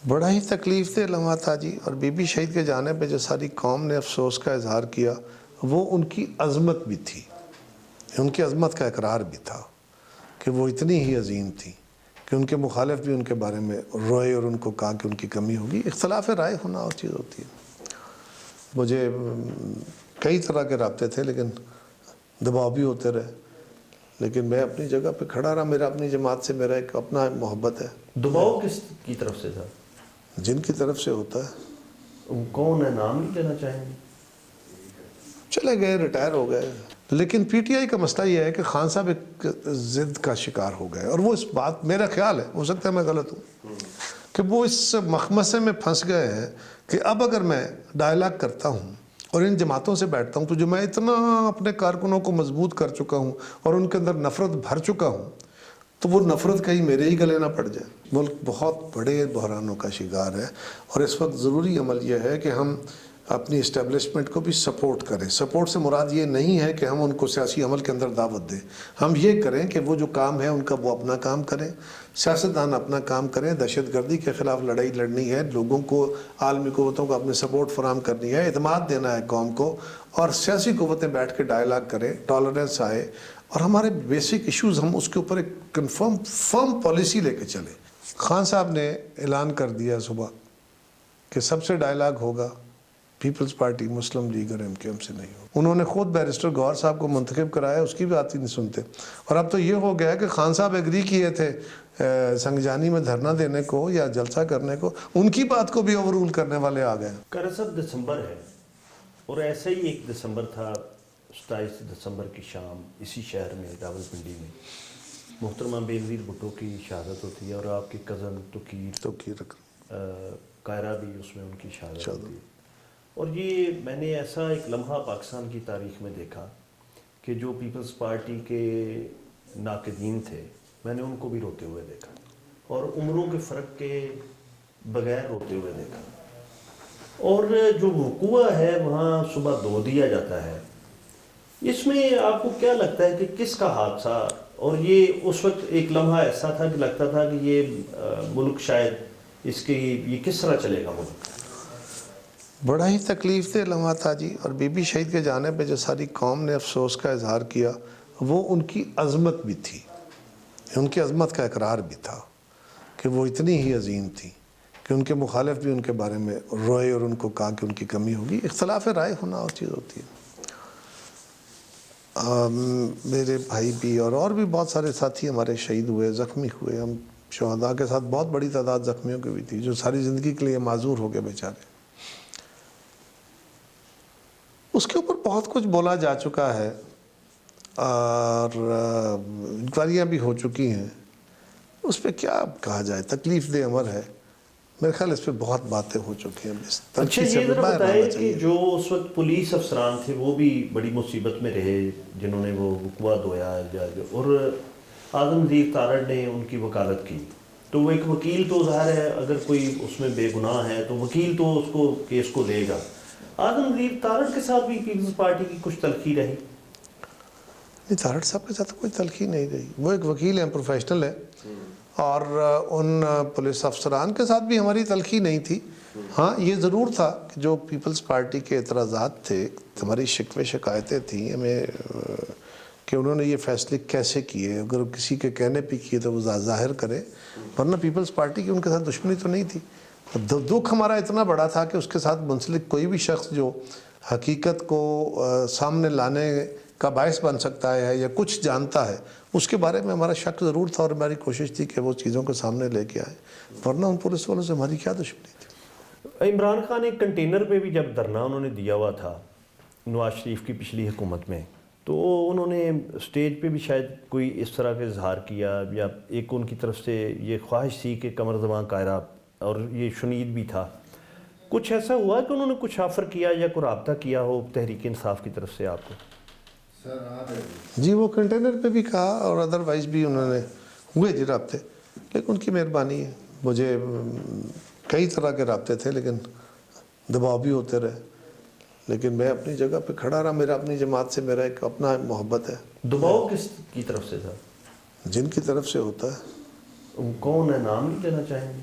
بڑا ہی تکلیف دہ لمحہ تھا جی، اور بی بی شہید کے جانے پہ جو ساری قوم نے افسوس کا اظہار کیا وہ ان کی عظمت بھی تھی، ان کی عظمت کا اقرار بھی تھا کہ وہ اتنی ہی عظیم تھی کہ ان کے مخالف بھی ان کے بارے میں روئے اور ان کو کہا کہ ان کی کمی ہوگی۔ اختلاف رائے ہونا اور چیز ہوتی ہے۔ مجھے کئی طرح کے رابطے تھے لیکن دباؤ بھی ہوتے رہے، لیکن میں اپنی جگہ پہ کھڑا رہا۔ میرا اپنی جماعت سے میرا ایک اپنا محبت ہے۔ دباؤ کس کی طرف سے تھا؟ جن کی طرف سے ہوتا ہے۔ کون ہے؟ نام نہیں لینا چاہیں گے؟ چلے گئے، ریٹائر ہو گئے۔ لیکن پی ٹی آئی کا مسئلہ یہ ہے کہ خان صاحب ایک ضد کا شکار ہو گئے، اور وہ اس بات، میرا خیال ہے، ہو سکتا ہے میں غلط ہوں، کہ وہ اس مخمصے میں پھنس گئے ہیں کہ اب اگر میں ڈائلاگ کرتا ہوں اور ان جماعتوں سے بیٹھتا ہوں تو جو میں اتنا اپنے کارکنوں کو مضبوط کر چکا ہوں اور ان کے اندر نفرت بھر چکا ہوں، تو وہ نفرت کہیں میرے ہی گلے نہ پڑ جائے۔ ملک بہت بڑے بحرانوں کا شکار ہے، اور اس وقت ضروری عمل یہ ہے کہ ہم اپنی اسٹیبلشمنٹ کو بھی سپورٹ کریں۔ سپورٹ سے مراد یہ نہیں ہے کہ ہم ان کو سیاسی عمل کے اندر دعوت دیں، ہم یہ کریں کہ وہ جو کام ہے ان کا وہ اپنا کام کریں، سیاستدان اپنا کام کریں۔ دہشت گردی کے خلاف لڑائی لڑنی ہے، لوگوں کو، عالمی قوتوں کو اپنے سپورٹ فراہم کرنی ہے، اعتماد دینا ہے قوم کو، اور سیاسی قوتیں بیٹھ کے ڈائلاگ کریں، ٹالرنس آئے، اور ہمارے بیسک ایشوز ہم اس کے اوپر ایک کنفرم فرم پالیسی لے کے چلیں۔ خان صاحب نے اعلان کر دیا صبح کہ سب سے ڈائلاگ ہوگا پیپلز پارٹی، مسلم لیگ اور ایم کیو ایم سے نہیں ہوگا۔ انہوں نے خود بیرسٹر گوہر صاحب کو منتخب کرایا، اس کی بات ہی نہیں سنتے، اور اب تو یہ ہو گیا کہ خان صاحب ایگری کیے تھے سنگجانی میں دھرنا دینے کو یا جلسہ کرنے کو، ان کی بات کو بھی اوور رول کرنے والے آ گئے۔ کرسب دسمبر ہے، اور ایسا ہی ایک دسمبر تھا، 27 دسمبر کی شام اسی شہر میں راولپنڈی میں محترمہ بے نظیر بھٹو کی شہادت ہوتی ہے، اور آپ کی کزن توقیر قاہرہ بھی اس میں ان کی شہادت ہوتی ہے۔ اور یہ میں نے ایسا ایک لمحہ پاکستان کی تاریخ میں دیکھا کہ جو پیپلز پارٹی کے ناقدین تھے، میں نے ان کو بھی روتے ہوئے دیکھا، اور عمروں کے فرق کے بغیر روتے ہوئے دیکھا۔ اور جو وقوع ہے وہاں صبح دو دیا جاتا ہے، اس میں آپ کو کیا لگتا ہے کہ کس کا حادثہ؟ اور یہ اس وقت ایک لمحہ ایسا تھا کہ لگتا تھا کہ یہ ملک شاید اس کی یہ کس طرح چلے گا ملک؟ بڑا ہی تکلیف دہ لمحہ تھا جی، اور بی بی شہید کے جانے پہ جو ساری قوم نے افسوس کا اظہار کیا وہ ان کی عظمت بھی تھی، ان کی عظمت کا اقرار بھی تھا کہ وہ اتنی ہی عظیم تھی کہ ان کے مخالف بھی ان کے بارے میں روئے اور ان کو کہا کہ ان کی کمی ہوگی۔ اختلاف رائے ہونا اور چیز ہوتی ہے۔ میرے بھائی بھی اور بھی بہت سارے ساتھی ہمارے شہید ہوئے، زخمی ہوئے۔ ہم شہداء کے ساتھ بہت بڑی تعداد زخمیوں کی بھی تھی جو ساری زندگی کے لیے معذور ہو گئے بیچارے۔ اس کے اوپر بہت کچھ بولا جا چکا ہے، اور انکوائریاں بھی ہو چکی ہیں، اس پہ کیا کہا جائے، تکلیف دہ امر ہے۔ میرے خیال اس پہ بہت باتیں ہو چکی ہیں، اچھا تلخی سے یہ ذرا باہر آنا بتائیں کہ چاہیے۔ جو اس وقت پولیس افسران تھے وہ بھی بڑی مصیبت میں رہے، جنہوں نے وہ وقوع دھویا، اور اعظم نذیر تارڑ نے ان کی وکالت کی، تو وہ ایک وکیل تو ظاہر ہے اگر کوئی اس میں بے گناہ ہے تو وکیل تو اس کو کیس کو لے گا۔ اعظم نذیر تارڑ کے ساتھ بھی پیپلز پارٹی کی کچھ تلخی رہی؟ نہیں، تارڑ صاحب کے ساتھ کوئی تلخی نہیں رہی، وہ ایک وکیل ہیں، پروفیشنل ہے، اور ان پولیس افسران کے ساتھ بھی ہماری تلخی نہیں تھی۔ ہاں یہ ضرور تھا کہ جو پیپلز پارٹی کے اعتراضات تھے، ہماری شکوے شکایتیں تھیں ہمیں کہ انہوں نے یہ فیصلے کیسے کیے، اگر کسی کے کہنے پہ کیے تو وہ ظاہر کرے، ورنہ پیپلز پارٹی کی ان کے ساتھ دشمنی تو نہیں تھی۔ دکھ ہمارا اتنا بڑا تھا کہ اس کے ساتھ منسلک کوئی بھی شخص جو حقیقت کو سامنے لانے کا باعث بن سکتا ہے یا کچھ جانتا ہے، اس کے بارے میں ہمارا شک ضرور تھا، اور ہماری کوشش تھی کہ وہ چیزوں کو سامنے لے کے آئے، ورنہ ان پولیس والوں سے ہماری کیا دشمنی تھی۔ عمران خان ایک کنٹینر پہ بھی جب دھرنا انہوں نے دیا ہوا تھا نواز شریف کی پچھلی حکومت میں، تو انہوں نے اسٹیج پہ بھی شاید کوئی اس طرح کا اظہار کیا، یا ایک ان کی طرف سے یہ خواہش تھی کہ قمر زمان قاہرہ، اور یہ شنید بھی تھا، کچھ ایسا ہوا کہ انہوں نے کچھ آفر کیا یا کوئی رابطہ کیا ہو تحریک انصاف کی طرف سے آپ کو؟ جی وہ کنٹینر پہ بھی کہا، اور ادروائز بھی انہوں نے ہوئے جی رابطے، لیکن ان کی مہربانی ہے۔ مجھے کئی طرح کے رابطے تھے لیکن دباؤ بھی ہوتے رہے، لیکن میں اپنی جگہ پہ کھڑا رہا۔ میرا اپنی جماعت سے میرا ایک اپنا محبت ہے۔ دباؤ کس کی طرف سے تھا؟ جن کی طرف سے ہوتا ہے۔ کون ہے؟ نام نہیں لینا چاہیں گے؟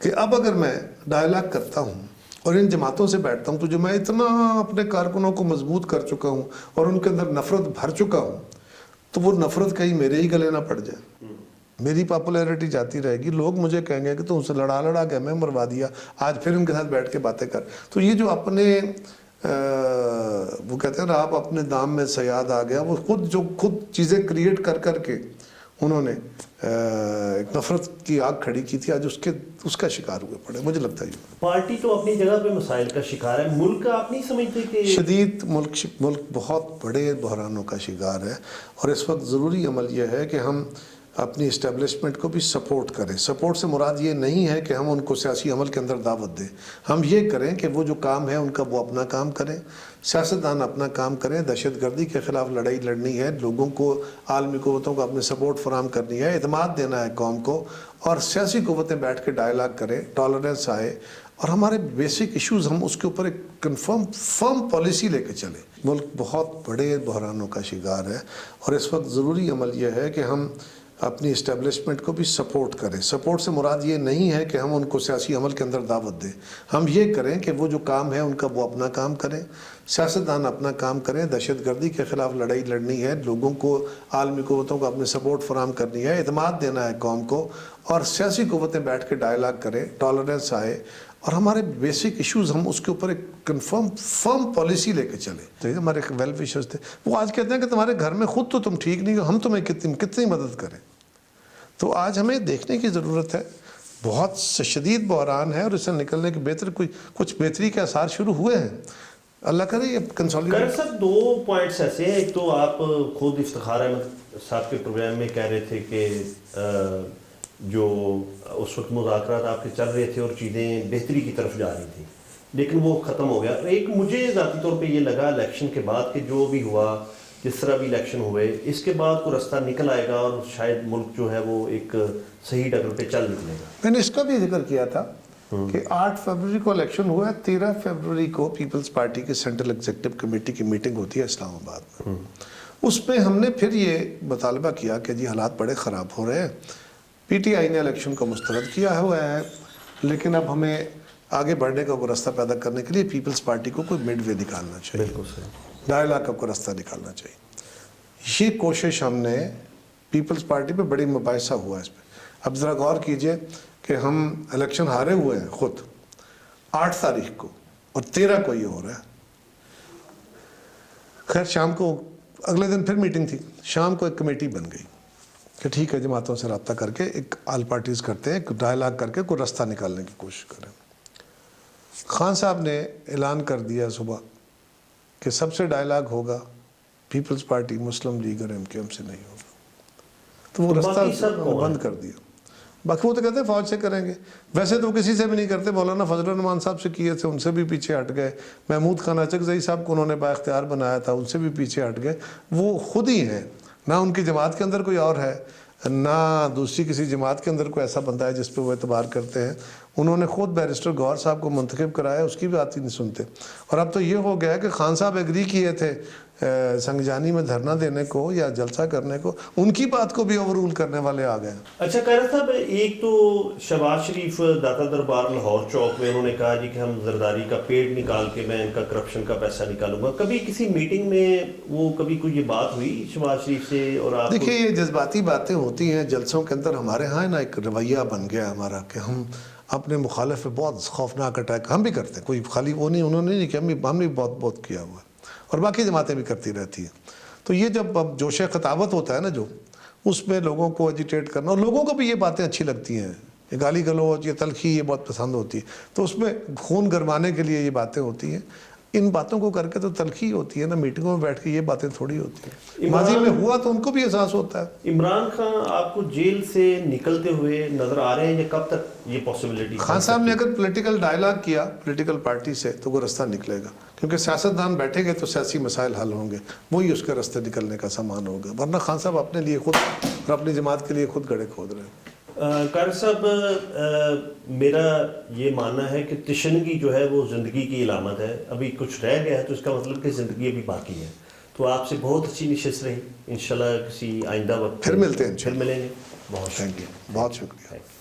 کہ اب اگر میں ڈائلاگ کرتا ہوں اور ان جماعتوں سے بیٹھتا ہوں تو جو میں اتنا اپنے کارکنوں کو مضبوط کر چکا ہوں اور ان کے اندر نفرت بھر چکا ہوں، تو وہ نفرت کہیں میرے ہی گلے نہ پڑ جائے، میری پاپولیرٹی جاتی رہے گی، لوگ مجھے کہیں گے کہ تو ان سے لڑا کے ہمیں مروا دیا، آج پھر ان کے ساتھ بیٹھ کے باتیں کر۔ تو یہ جو اپنے وہ کہتے ہیں نا آپ اپنے دام میں صیاد آ گیا، وہ خود چیزیں کریٹ کر کے انہوں نے ایک نفرت کی آگ کھڑی کی تھی، آج اس کا شکار ہوئے پڑے، مجھے لگتا ہے یہ پارٹی تو اپنی جگہ پہ مسائل کا شکار ہے، ملک کا آپ نہیں سمجھتے کہ شدید ملک بہت بڑے بحرانوں کا شکار ہے، اور اس وقت ضروری عمل یہ ہے کہ ہم اپنی اسٹیبلشمنٹ کو بھی سپورٹ کریں۔ سپورٹ سے مراد یہ نہیں ہے کہ ہم ان کو سیاسی عمل کے اندر دعوت دیں، ہم یہ کریں کہ وہ جو کام ہے ان کا وہ اپنا کام کریں، سیاستدان اپنا کام کریں، دہشت گردی کے خلاف لڑائی لڑنی ہے، لوگوں کو عالمی قوتوں کو اپنے سپورٹ فراہم کرنی ہے، اعتماد دینا ہے قوم کو، اور سیاسی قوتیں بیٹھ کے ڈائلاگ کریں، ٹالرنس آئے، اور ہمارے بیسک ایشوز ہم اس کے اوپر ایک فرم پالیسی لے کے چلیں۔ ملک بہت بڑے بحرانوں کا شکار ہے، اور اس وقت ضروری عمل یہ ہے کہ ہم اپنی اسٹیبلشمنٹ کو بھی سپورٹ کریں۔ سپورٹ سے مراد یہ نہیں ہے کہ ہم ان کو سیاسی عمل کے اندر دعوت دیں، ہم یہ کریں کہ وہ جو کام ہے ان کا وہ اپنا کام کریں، سیاستدان اپنا کام کریں، دہشت گردی کے خلاف لڑائی لڑنی ہے، لوگوں کو عالمی قوتوں کو اپنے سپورٹ فراہم کرنی ہے، اعتماد دینا ہے قوم کو، اور سیاسی قوتیں بیٹھ کے ڈائلاگ کریں، ٹالرنس آئے، اور ہمارے بیسک ایشوز ہم اس کے اوپر ایک فرم پالیسی لے کے چلیں۔ تو یہ ہمارے ویل وشرز تھے، وہ آج کہتے ہیں کہ تمہارے گھر میں خود تو تم ٹھیک نہیں ہو، ہم تمہیں کتنی مدد کریں۔ تو آج ہمیں دیکھنے کی ضرورت ہے، بہت شدید بحران ہے، اور اس سے نکلنے کے کچھ بہتری کے آثار شروع ہوئے ہیں، اللہ کرے یہ کنسولیڈیٹ۔ سر دو پوائنٹس ایسے ہیں، ایک تو آپ خود افتخار احمد صاحب کے پروگرام میں کہہ رہے تھے کہ جو اس وقت مذاکرات آپ کے چل رہے تھے اور چیزیں بہتری کی طرف جا رہی تھیں، لیکن وہ ختم ہو گیا۔ ایک مجھے ذاتی طور پہ یہ لگا الیکشن کے بعد کہ جو بھی ہوا، جس طرح بھی الیکشن ہوئے، اس کے بعد کوئی رستہ نکل آئے گا اور شاید ملک جو ہے وہ ایک صحیح ڈگر پہ چل نکلے گا۔ میں نے اس کا بھی ذکر کیا تھا کہ 8 فروری کو الیکشن ہوا ہے، 13 فروری کو پیپلز پارٹی کے سینٹرل ایگزیکٹو کمیٹی کی میٹنگ ہوتی ہے اسلام آباد میں۔ اس میں ہم نے پھر یہ مطالبہ کیا کہ جی حالات بڑے خراب ہو رہے ہیں، پی ٹی آئی نے الیکشن کو مسترد کیا ہوا ہے، لیکن اب ہمیں آگے بڑھنے کا کوئی رستہ پیدا کرنے کے لیے پیپلز پارٹی کو کوئی مڈ وے نکالنا چاہیے، بالکل صحیح، ڈائلاگ کا کوئی رستہ نکالنا چاہیے۔ یہ کوشش ہم نے پیپلز پارٹی پہ بڑی مباحثہ ہوا اس پہ۔ اب ذرا غور کیجئے کہ ہم الیکشن ہارے ہوئے ہیں خود 8 تاریخ کو، اور 13 کو یہ ہو رہا ہے۔ خیر شام کو اگلے دن پھر میٹنگ تھی، شام کو ایک کمیٹی بن گئی کہ ٹھیک ہے جماعتوں سے رابطہ کر کے ایک آل پارٹیز کرتے ہیں، ایک ڈائلاگ کر کے کوئی رستہ نکالنے کی کوشش کریں۔ خان صاحب نے اعلان کر دیا صبح کہ سب سے ڈائلاگ ہوگا، پیپلز پارٹی، مسلم لیگ اور ایم کیو ایم سے نہیں ہوگا۔ تو وہ رستہ بند کر دیا۔ باقی وہ تو کہتے ہیں فوج سے کریں گے، ویسے تو کسی سے بھی نہیں کرتے، مولانا فضل الرحمان صاحب سے کیے تھے، ان سے بھی پیچھے ہٹ گئے، محمود خان اچکزئی صاحب کو انہوں نے بااختیار بنایا تھا، ان سے بھی پیچھے ہٹ گئے۔ وہ خود ہی ہیں، نہ ان کی جماعت کے اندر کوئی اور ہے، نہ دوسری کسی جماعت کے اندر کوئی ایسا بندہ ہے جس پہ وہ اعتبار کرتے ہیں۔ انہوں نے خود بیرسٹر گوہر صاحب کو منتخب کرایا، اس کی بھی بات ہی نہیں سنتے۔ اور اب تو یہ ہو گیا کہ خان صاحب ایگری کیے تھے سنگجانی میں دھرنا دینے کو یا جلسہ کرنے کو، ان کی بات کو بھی اوور رول کرنے والے آ گئے۔ اچھا قائد صاحب، ایک تو شہباز شریف داتا دربار لاہور چوک میں انہوں نے کہا جی کہ ہم زرداری کا پیڑ نکال کے میں ان کا کرپشن کا پیسہ نکالوں گا، کبھی کسی میٹنگ میں وہ کبھی کوئی یہ بات ہوئی شہباز شریف سے؟ اور آپ دیکھیے یہ جذباتی باتیں ہوتی ہیں جلسوں کے اندر، ہمارے ہاں نا ایک رویہ بن گیا ہمارا کہ ہم اپنے مخالف پہ بہت خوفناک اٹیک ہم بھی کرتے ہیں، کوئی خالی وہ نہیں، انہوں نے نہیں کیا، ہم نے بہت کیا ہوا ہے، اور باقی جماعتیں بھی کرتی رہتی ہیں۔ تو یہ جب اب جوش خطابت ہوتا ہے نا، جو اس میں لوگوں کو ایجیٹیٹ کرنا، اور لوگوں کو بھی یہ باتیں اچھی لگتی ہیں، یہ گالی گلوچ، یہ تلخی یہ بہت پسند ہوتی ہے، تو اس میں خون گرمانے کے لیے یہ باتیں ہوتی ہیں۔ ان باتوں کو کر کے تو تلخی ہوتی ہے نا، میٹنگوں میں بیٹھ کے یہ باتیں تھوڑی ہوتی ہیں، ماضی میں ہوا تو ان کو بھی احساس ہوتا ہے۔ عمران خان آپ کو جیل سے نکلتے ہوئے نظر آ رہے ہیں، یا کب تک یہ پاسبلٹی؟ خان صاحب نے اگر پولیٹیکل ڈائلاگ کیا پولیٹیکل پارٹی سے تو وہ رستہ نکلے گا، کیونکہ سیاستدان بیٹھیں گے تو سیاسی مسائل حل ہوں گے، وہی اس کے رستے نکلنے کا سامان ہوگا، ورنہ خان صاحب اپنے لیے خود اور اپنی جماعت کے لیے خود گڑھے کھود رہے ہیں۔ قاری صاحب، میرا یہ ماننا ہے کہ تشنگی جو ہے وہ زندگی کی علامت ہے، ابھی کچھ رہ گیا ہے تو اس کا مطلب کہ زندگی ابھی باقی ہے۔ تو آپ سے بہت اچھی نشست رہی، انشاءاللہ کسی آئندہ وقت پھر ملتے ہیں، پھر ملیں گے۔ بہت تھینک یو، بہت شکریہ۔